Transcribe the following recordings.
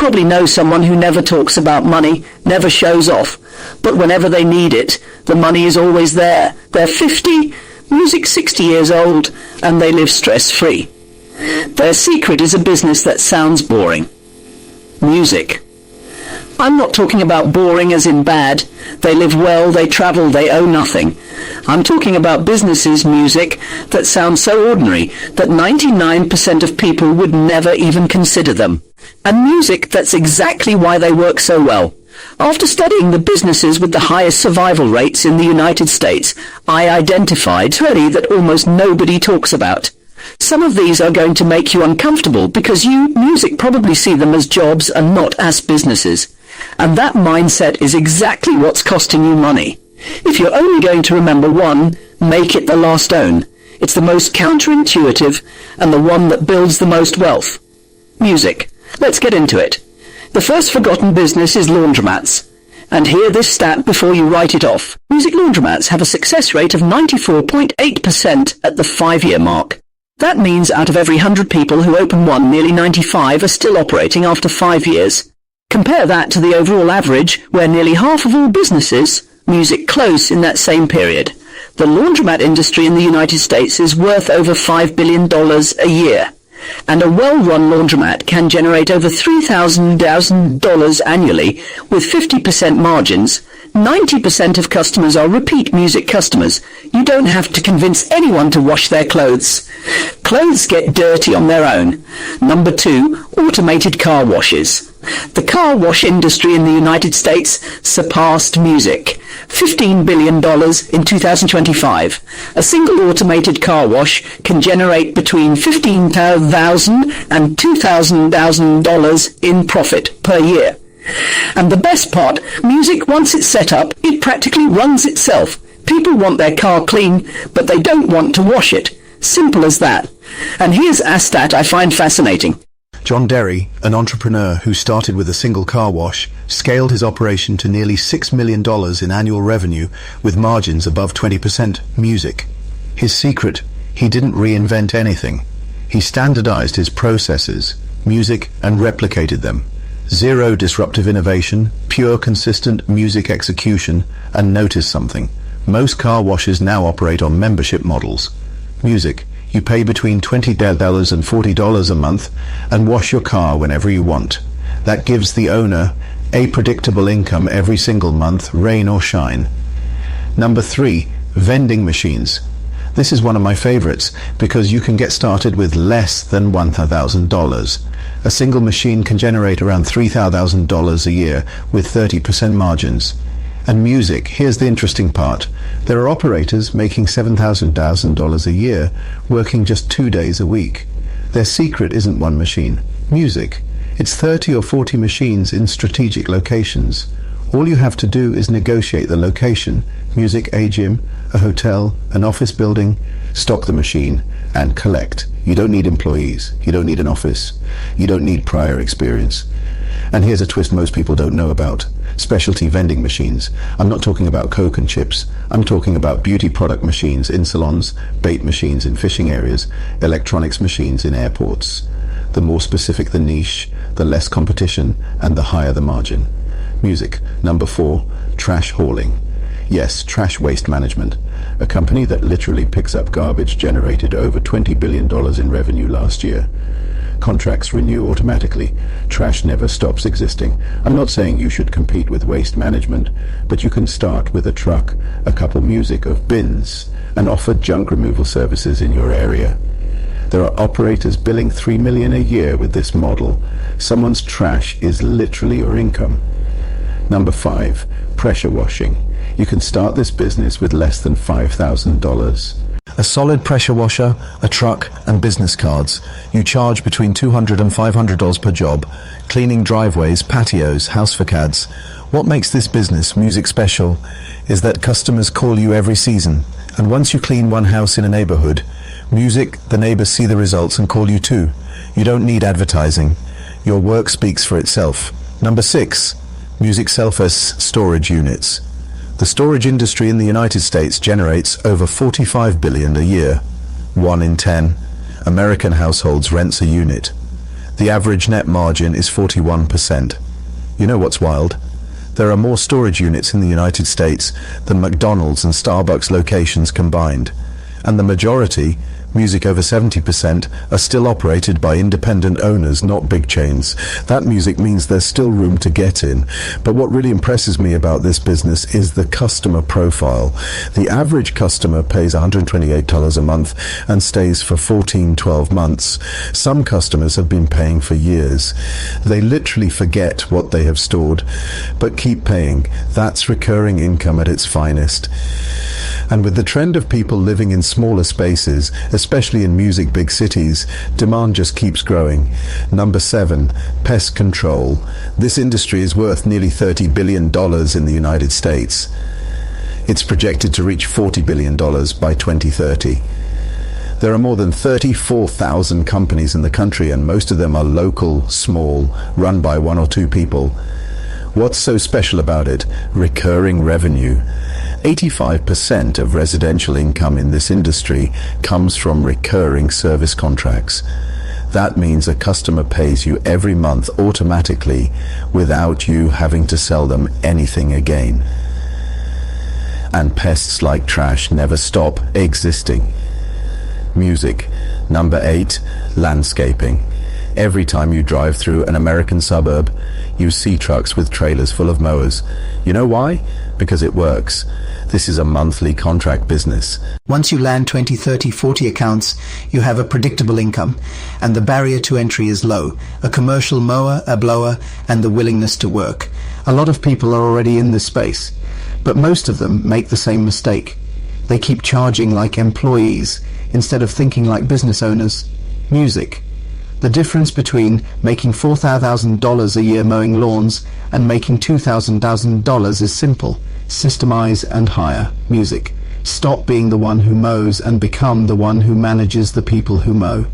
probably know someone who never talks about money, never shows off, but whenever they need it, the money is always there. They're 50, music 60 years old, and they live stress-free. Their secret is a business that sounds boring. Music. I'm not talking about boring as in bad. They live well, they travel, they owe nothing. I'm talking about businesses, music, that sound so ordinary that 99% of people would never even consider them. And music that's exactly why they work so well. After studying the businesses with the highest survival rates in the United States, I identified 20 that almost nobody talks about. Some of these are going to make you uncomfortable because you, music, probably see them as jobs and not as businesses. And that mindset is exactly what's costing you money. If you're only going to remember one, make it the last own. It's the most counterintuitive and the one that builds the most wealth. Music. Let's get into it. The first forgotten business is laundromats. And hear this stat before you write it off. Music laundromats have a success rate of 94.8% at the 5-year mark. That means out of every 100 people who open one, nearly 95 are still operating after 5 years. Compare that to the overall average, where nearly half of all businesses, music, close in that same period. The laundromat industry in the United States is worth over $5 billion a year. And a well-run laundromat can generate over $3,000 annually with 50% margins. 90% of customers are repeat music customers. You don't have to convince anyone to wash their clothes. Clothes get dirty on their own. Number 2, automated car washes. The car wash industry in the United States surpassed music. $15 billion in 2025. A single automated car wash can generate between $15,000 and $2,000 in profit per year. And the best part, music, once it's set up, it practically runs itself. People want their car clean, but they don't want to wash it. Simple as that. And here's a stat I find fascinating. John Derry, an entrepreneur who started with a single car wash, scaled his operation to nearly $6 million in annual revenue with margins above 20%. Music. His secret, he didn't reinvent anything. He standardized his processes, music, and replicated them. Zero disruptive innovation, pure consistent music execution, and notice something. Most car washes now operate on membership models. Music. You pay between $20 and $40 a month and wash your car whenever you want. That gives the owner a predictable income every single month, rain or shine. Number 3, vending machines. This is one of my favorites because you can get started with less than $1,000. A single machine can generate around $3,000 a year with 30% margins. And music, here's the interesting part. There are operators making $7,000 a year, working just 2 days a week. Their secret isn't one machine. Music. It's 30 or 40 machines in strategic locations. All you have to do is negotiate the location. Music, a gym, a hotel, an office building. Stock the machine and collect. You don't need employees. You don't need an office. You don't need prior experience. And here's a twist most people don't know about. Specialty vending machines. I'm not talking about Coke and chips. I'm talking about beauty product machines in salons, bait machines in fishing areas, electronics machines in airports. The more specific the niche, the less competition, and the higher the margin. Music. Number 4, trash hauling. Yes, trash waste management. A company that literally picks up garbage generated over $20 billion in revenue last year. Contracts renew automatically. Trash never stops existing. I'm not saying you should compete with waste management, but you can start with a truck, a couple music of bins, and offer junk removal services in your area. There are operators billing $3 million a year with this model. Someone's trash is literally your income. Number 5, pressure washing. You can start this business with less than $5,000. A solid pressure washer, a truck, and business cards. You charge between $200 and $500 per job. Cleaning driveways, patios, house facades. What makes this business, music, special is that customers call you every season. And once you clean one house in a neighborhood, music, the neighbors see the results and call you too. You don't need advertising. Your work speaks for itself. Number 6, music self-as storage units. The storage industry in the United States generates over $45 billion a year. 1 in 10 American households rents a unit. The average net margin is 41%. You know what's wild? There are more storage units in the United States than McDonald's and Starbucks locations combined, and the majority, music over 70%, are still operated by independent owners, not big chains. That music means there's still room to get in. But what really impresses me about this business is the customer profile. The average customer pays $128 a month and stays for 12 months. Some customers have been paying for years. They literally forget what they have stored, but keep paying. That's recurring income at its finest. And with the trend of people living in smaller spaces, especially in music big cities, demand just keeps growing. Number 7, pest control. This industry is worth nearly $30 billion in the United States. It's projected to reach $40 billion by 2030. There are more than 34,000 companies in the country, and most of them are local, small, run by 1 or 2 people. What's so special about it? Recurring revenue. 85% of residential income in this industry comes from recurring service contracts. That means a customer pays you every month automatically without you having to sell them anything again. And pests like trash never stop existing. Music. Number 8, landscaping. Every time you drive through an American suburb, you see trucks with trailers full of mowers. You know why? Because it works. This is a monthly contract business. Once you land 20, 30, 40 accounts, you have a predictable income, and the barrier to entry is low. A commercial mower, a blower, and the willingness to work. A lot of people are already in this space, but most of them make the same mistake. They keep charging like employees instead of thinking like business owners. Music. The difference between making $4,000 a year mowing lawns and making $2,000 is simple. Systemize and hire. Music. Stop being the one who mows and become the one who manages the people who mow.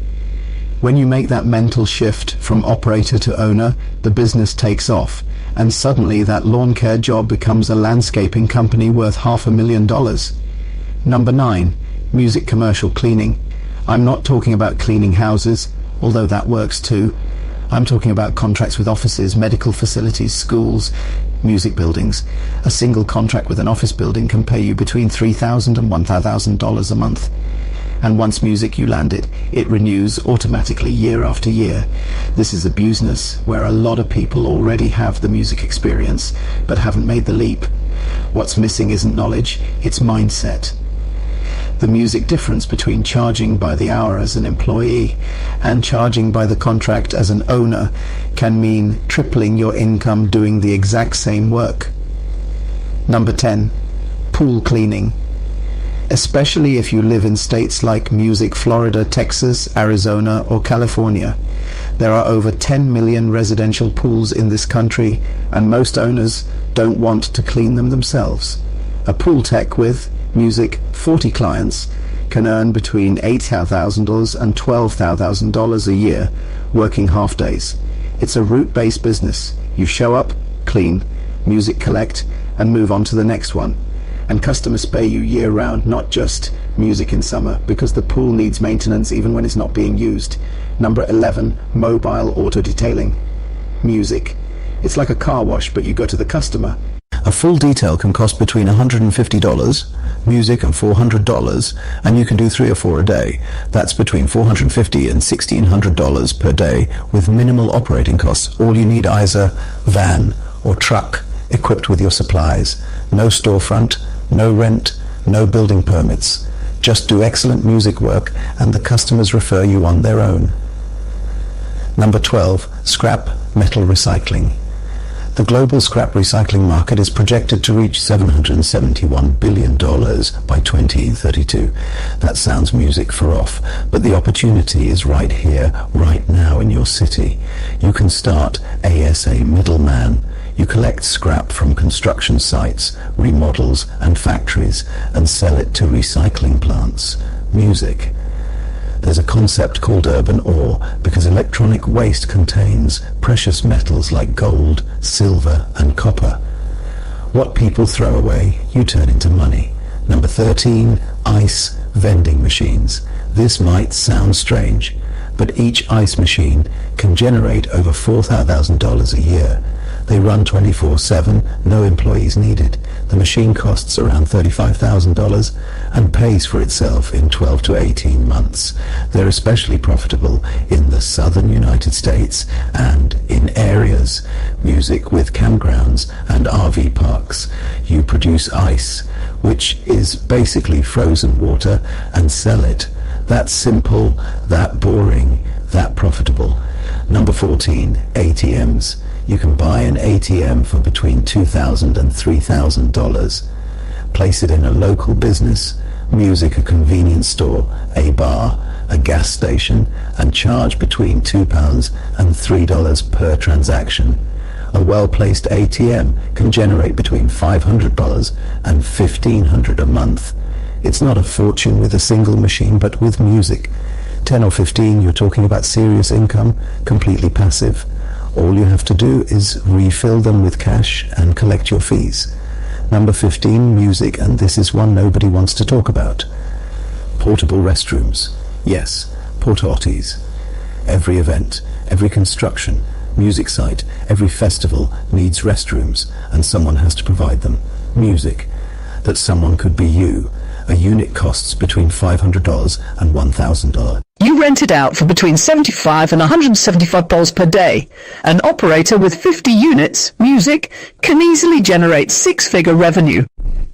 When you make that mental shift from operator to owner, the business takes off, and suddenly that lawn care job becomes a landscaping company worth $500,000. Number 9. Music commercial cleaning. I'm not talking about cleaning houses, although that works too. I'm talking about contracts with offices, medical facilities, schools, music buildings. A single contract with an office building can pay you between $3,000 and $1,000 a month. And once music you land it, it renews automatically year after year. This is a business where a lot of people already have the music experience, but haven't made the leap. What's missing isn't knowledge, it's mindset. The music difference between charging by the hour as an employee and charging by the contract as an owner can mean tripling your income doing the exact same work. Number 10. Pool cleaning. Especially if you live in states like music Florida, Texas, Arizona, or California. There are over 10 million residential pools in this country, and most owners don't want to clean them themselves. A pool tech with music 40 clients can earn between $8,000 and $12,000 a year working half days. It's a route-based business. You show up, clean, music collect, and move on to the next one. And customers pay you year-round, not just music in summer, because the pool needs maintenance even when it's not being used. Number 11, mobile auto detailing. Music. It's like a car wash, but you go to the customer. A full detail can cost between $150, music, and $400, and you can do 3 or 4 a day. That's between $450 and $1,600 per day with minimal operating costs. All you need is a van or truck equipped with your supplies. No storefront, no rent, no building permits. Just do excellent music work and the customers refer you on their own. Number 12, scrap metal recycling. The global scrap recycling market is projected to reach $771 billion by 2032. That sounds music for off, but the opportunity is right here, right now in your city. You can start ASA Middleman. You collect scrap from construction sites, remodels, and factories and sell it to recycling plants. Music. There's a concept called urban ore because electronic waste contains precious metals like gold, silver, and copper. What people throw away, you turn into money. Number 13, ice vending machines. This might sound strange. but each ice machine can generate over $4,000 a year. They run 24/7, no employees needed. The machine costs around $35,000 and pays for itself in 12 to 18 months. They're especially profitable in the southern United States and in areas, music with campgrounds and RV parks. You produce ice, which is basically frozen water, and sell it. That simple, that boring, that profitable. Number 14, ATMs. You can buy an ATM for between $2,000 and $3,000. Place it in a local business, music, a convenience store, a bar, a gas station, and charge between £2 and $3 per transaction. A well-placed ATM can generate between $500 and $1,500 a month. It's not a fortune with a single machine, but with music. 10 or 15, you're talking about serious income, completely passive. All you have to do is refill them with cash and collect your fees. Number 15, music, and this is one nobody wants to talk about. Portable restrooms. Yes, porta-potties. Every event, every construction, music site, every festival needs restrooms, and someone has to provide them. Music. That someone could be you. A unit costs between $500 and $1,000. You rent it out for between $75 and $175 per day. An operator with 50 units, music, can easily generate six-figure revenue.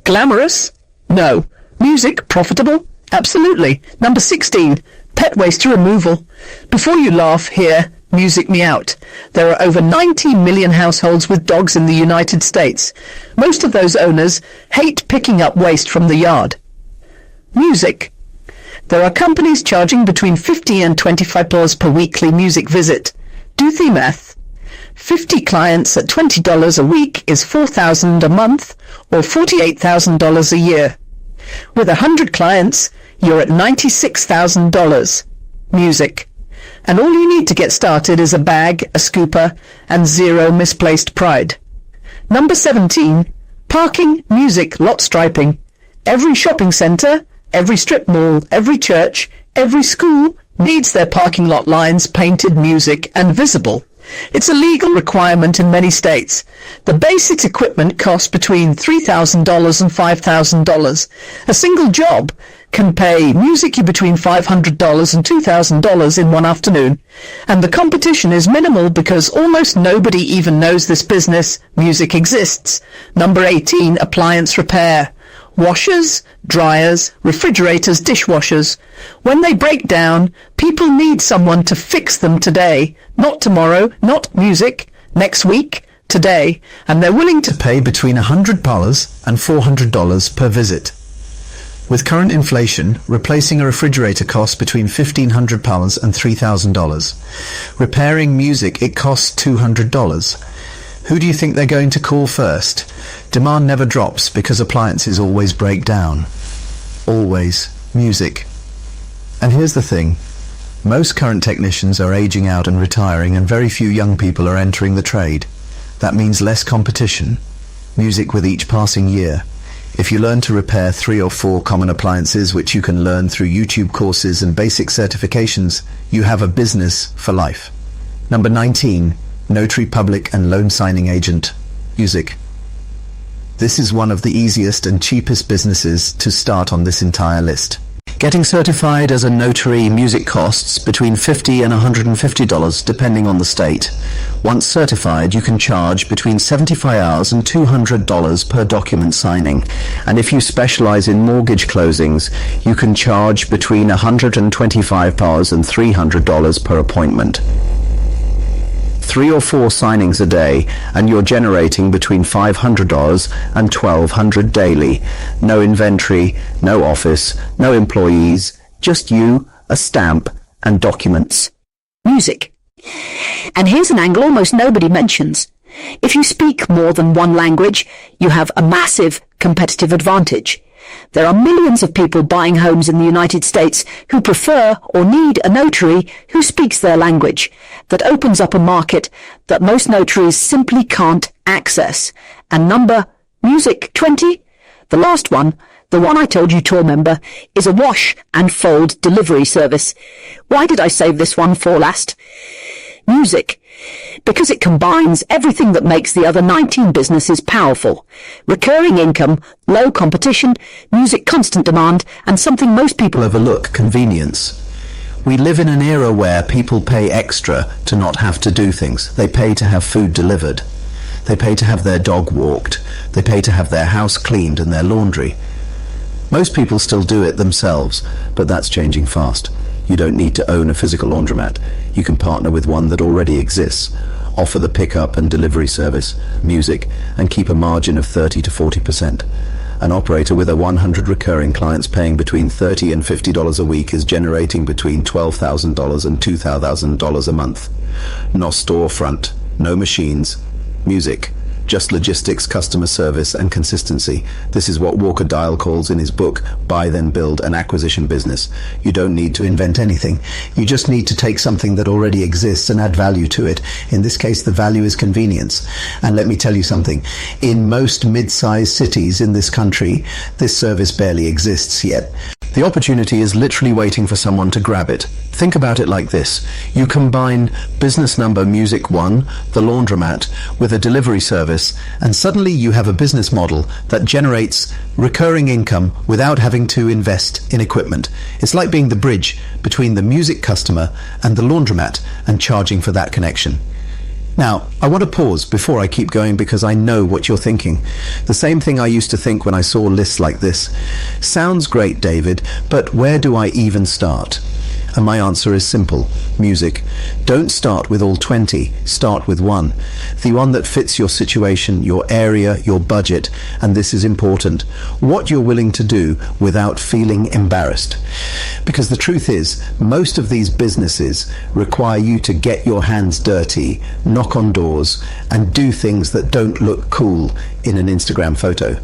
Glamorous? No. Music profitable? Absolutely. Number 16, pet waste removal. Before you laugh, hear Music Me Out. There are over 90 million households with dogs in the United States. Most of those owners hate picking up waste from the yard. Music. There are companies charging between $50 and $25 per weekly music visit. Do the math. 50 clients at $20 a week is $4,000 a month or $48,000 a year. With 100 clients, you're at $96,000. Music. And all you need to get started is a bag, a scooper, and zero misplaced pride. Number 17, parking, music, lot striping. Every shopping centre, every strip mall, every church, every school needs their parking lot lines painted, music, and visible. It's a legal requirement in many states. The basic equipment costs between $3,000 and $5,000. A single job can pay music you between $500 and $2,000 in one afternoon. And the competition is minimal because almost nobody even knows this business, music, exists. Number 18, appliance repair. Washers, dryers, refrigerators, dishwashers. When they break down, people need someone to fix them today. Not tomorrow, not music, next week, today. And they're willing to pay between $100 and $400 per visit. With current inflation, replacing a refrigerator costs between $1,500 and $3,000. Repairing music, it costs $200. Who do you think they're going to call first? Demand never drops because appliances always break down. Always. Music. And here's the thing. Most current technicians are aging out and retiring, and very few young people are entering the trade. That means less competition. Music with each passing year. If you learn to repair 3 or 4 common appliances, which you can learn through YouTube courses and basic certifications, you have a business for life. Number 19. Notary public and loan signing agent. Music. This is one of the easiest and cheapest businesses to start on this entire list. Getting certified as a notary music costs between $50 and $150 depending on the state. Once certified, you can charge between $75 and $200 per document signing. And if you specialize in mortgage closings, you can charge between $125 and $300 per appointment. 3 or 4 signings a day, and you're generating between $500 and $1,200 daily. No inventory, no office, no employees, just you, a stamp, and documents. Music. And here's an angle almost nobody mentions. If you speak more than one language, you have a massive competitive advantage. There are millions of people buying homes in the United States who prefer or need a notary who speaks their language. That opens up a market that most notaries simply can't access. And number music 20, The last one, the one I told you to remember, is a wash and fold delivery service. Why did I save this one for last? Music. Because it combines everything that makes the other 19 businesses powerful. Recurring income, low competition, music constant demand, and something most people overlook, convenience. We live in an era where people pay extra to not have to do things. They pay to have food delivered. They pay to have their dog walked. They pay to have their house cleaned and their laundry. Most people still do it themselves, but that's changing fast. You don't need to own a physical laundromat. You can partner with one that already exists, offer the pickup and delivery service, music, and keep a margin of 30 to 40%. An operator with 100 recurring clients paying between $30 and $50 a week is generating between $12,000 and $2,000 a month. No storefront, no machines, music, just logistics, customer service, and consistency. This is what Walker Dial calls in his book, Buy Then Build, an acquisition business. You don't need to invent anything. You just need to take something that already exists and add value to it. In this case, the value is convenience. And let me tell you something. In most mid-sized cities in this country, this service barely exists yet. The opportunity is literally waiting for someone to grab it. Think about it like this. You combine business number Music One, the laundromat, with a delivery service, and suddenly you have a business model that generates recurring income without having to invest in equipment. It's like being the bridge between the music customer and the laundromat and charging for that connection. Now, I want to pause before I keep going because I know what you're thinking. The same thing I used to think when I saw lists like this. Sounds great, David, but where do I even start? And my answer is simple. Music. Don't start with all 20. Start with one. The one that fits your situation, your area, your budget, and this is important. What you're willing to do without feeling embarrassed. Because the truth is, most of these businesses require you to get your hands dirty, knock on doors, and do things that don't look cool in an Instagram photo.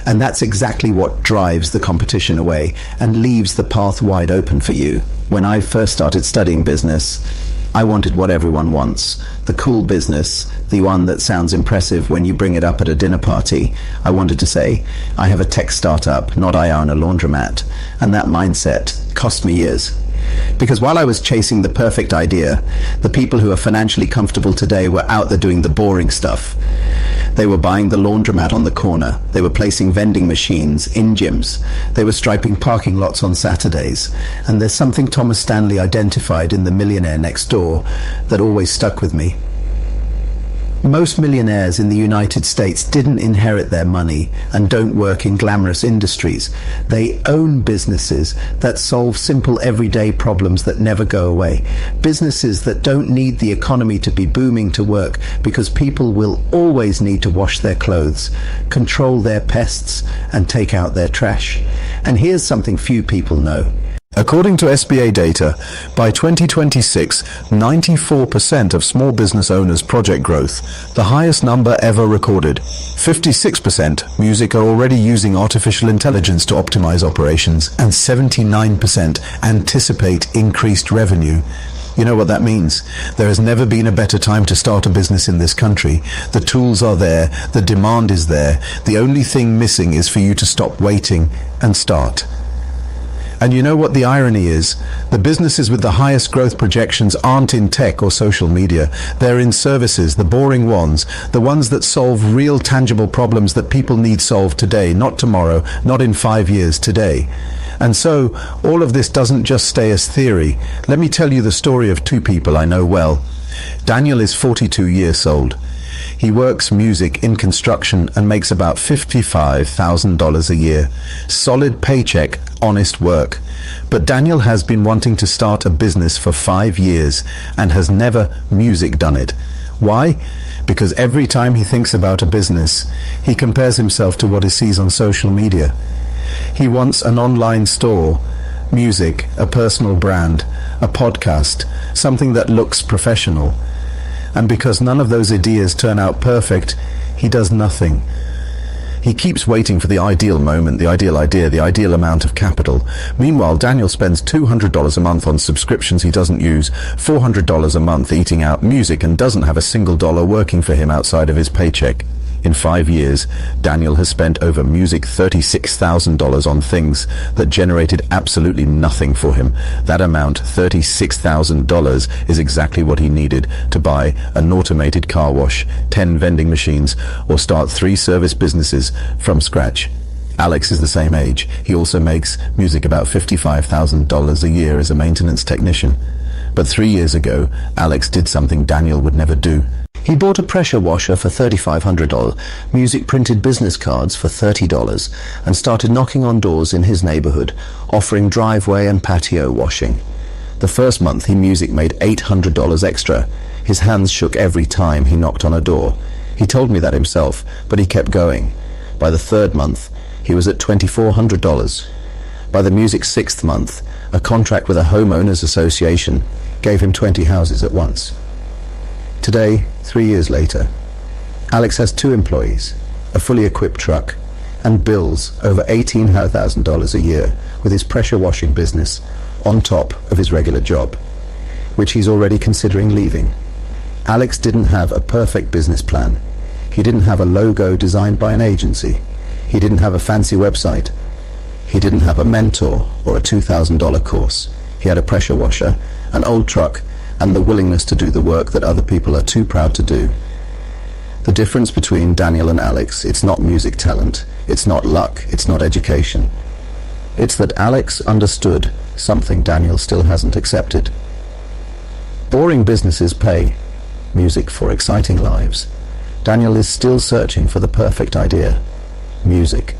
And that's exactly what drives the competition away and leaves the path wide open for you. When I first started studying business, I wanted what everyone wants. The cool business, the one that sounds impressive when you bring it up at a dinner party. I wanted to say, I have a tech startup, not I own a laundromat. And that mindset cost me years. Because while I was chasing the perfect idea, the people who are financially comfortable today were out there doing the boring stuff. They were buying the laundromat on the corner. They were placing vending machines in gyms. They were striping parking lots on Saturdays. And there's something Thomas Stanley identified in The Millionaire Next Door that always stuck with me. Most millionaires in the United States didn't inherit their money and don't work in glamorous industries. They own businesses that solve simple everyday problems that never go away. Businesses that don't need the economy to be booming to work because people will always need to wash their clothes, control their pests, and take out their trash. And here's something few people know. According to SBA data, by 2026, 94% of small business owners' project growth, the highest number ever recorded. 56% music are already using artificial intelligence to optimize operations, and 79% anticipate increased revenue. You know what that means? There has never been a better time to start a business in this country. The tools are there, the demand is there. The only thing missing is for you to stop waiting and start. And you know what the irony is? The businesses with the highest growth projections aren't in tech or social media. They're in services, the boring ones, the ones that solve real tangible problems that people need solved today, not tomorrow, not in 5 years, today. And so, all of this doesn't just stay as theory. Let me tell you the story of two people I know well. Daniel is 42 years old. He works music in construction and makes about $55,000 a year. Solid paycheck, honest work. But Daniel has been wanting to start a business for 5 years and has never music done it. Why? Because every time he thinks about a business, he compares himself to what he sees on social media. He wants an online store, music, a personal brand, a podcast, something that looks professional. And because none of those ideas turn out perfect, he does nothing. He keeps waiting for the ideal moment, the ideal idea, the ideal amount of capital. Meanwhile, Daniel spends $200 a month on subscriptions he doesn't use, $400 a month eating out music, and doesn't have a single dollar working for him outside of his paycheck. In 5 years, Daniel has spent over music $36,000 on things that generated absolutely nothing for him. That amount, $36,000, is exactly what he needed to buy an automated car wash, 10 vending machines, or start 3 service businesses from scratch. Alex is the same age. He also makes music about $55,000 a year as a maintenance technician. But 3 years ago, Alex did something Daniel would never do. He bought a pressure washer for $3,500, music printed business cards for $30, and started knocking on doors in his neighborhood, offering driveway and patio washing. The first month, he music made $800 extra. His hands shook every time he knocked on a door. He told me that himself, but he kept going. By the 3rd month, he was at $2,400. By the music's 6th month, a contract with a homeowners association gave him 20 houses at once. Today, 3 years later, Alex has 2 employees, a fully equipped truck, and bills over $18,000 a year with his pressure washing business on top of his regular job, which he's already considering leaving. Alex didn't have a perfect business plan. He didn't have a logo designed by an agency. He didn't have a fancy website. He didn't have a mentor or a $2,000 course. He had a pressure washer, an old truck, and the willingness to do the work that other people are too proud to do. The difference between Daniel and Alex, it's not music talent, it's not luck, it's not education. It's that Alex understood something Daniel still hasn't accepted. Boring businesses pay, music for exciting lives. Daniel is still searching for the perfect idea, music.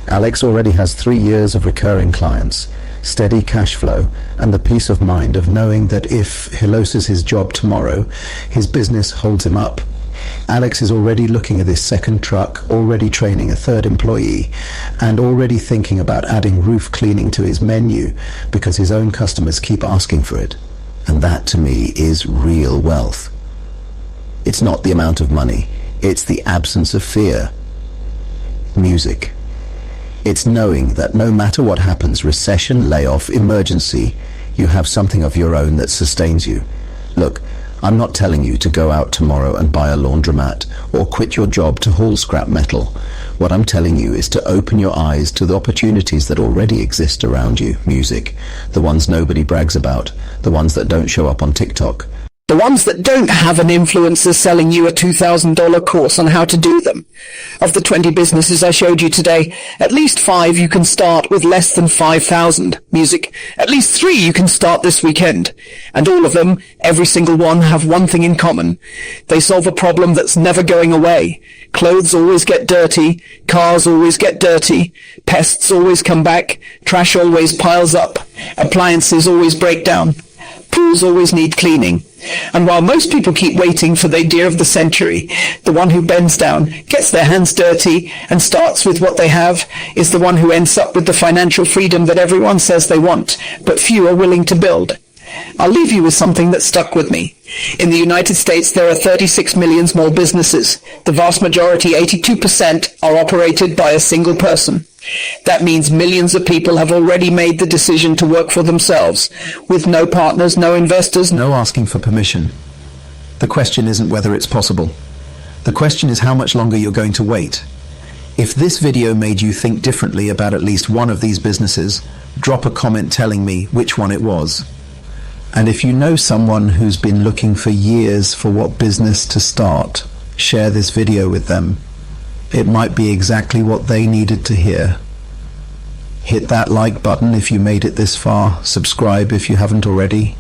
Alex already has 3 years of recurring clients, steady cash flow, and the peace of mind of knowing that if he loses his job tomorrow, his business holds him up. Alex is already looking at his 2nd truck, already training a 3rd employee, and already thinking about adding roof cleaning to his menu because his own customers keep asking for it. And that, to me, is real wealth. It's not the amount of money, it's the absence of fear. Music. It's knowing that no matter what happens, recession, layoff, emergency, you have something of your own that sustains you. Look, I'm not telling you to go out tomorrow and buy a laundromat or quit your job to haul scrap metal. What I'm telling you is to open your eyes to the opportunities that already exist around you. Music. The ones nobody brags about. The ones that don't show up on TikTok. The ones that don't have an influencer selling you a $2,000 course on how to do them. Of the 20 businesses I showed you today, at least 5 you can start with less than 5,000 music. At least 3 you can start this weekend. And all of them, every single one, have one thing in common. They solve a problem that's never going away. Clothes always get dirty, cars always get dirty, pests always come back, trash always piles up, appliances always break down. Pools always need cleaning. And while most people keep waiting for the idea of the century, the one who bends down, gets their hands dirty, and starts with what they have, is the one who ends up with the financial freedom that everyone says they want, but few are willing to build. I'll leave you with something that stuck with me. In the United States, there are 36 million small businesses. The vast majority, 82%, are operated by a single person. That means millions of people have already made the decision to work for themselves, with no partners, no investors, No asking for permission. The question isn't whether it's possible. The question is how much longer you're going to wait. If this video made you think differently about at least one of these businesses, drop a comment telling me which one it was. And if you know someone who's been looking for years for what business to start, share this video with them. It might be exactly what they needed to hear. Hit that like button if you made it this far, subscribe if you haven't already,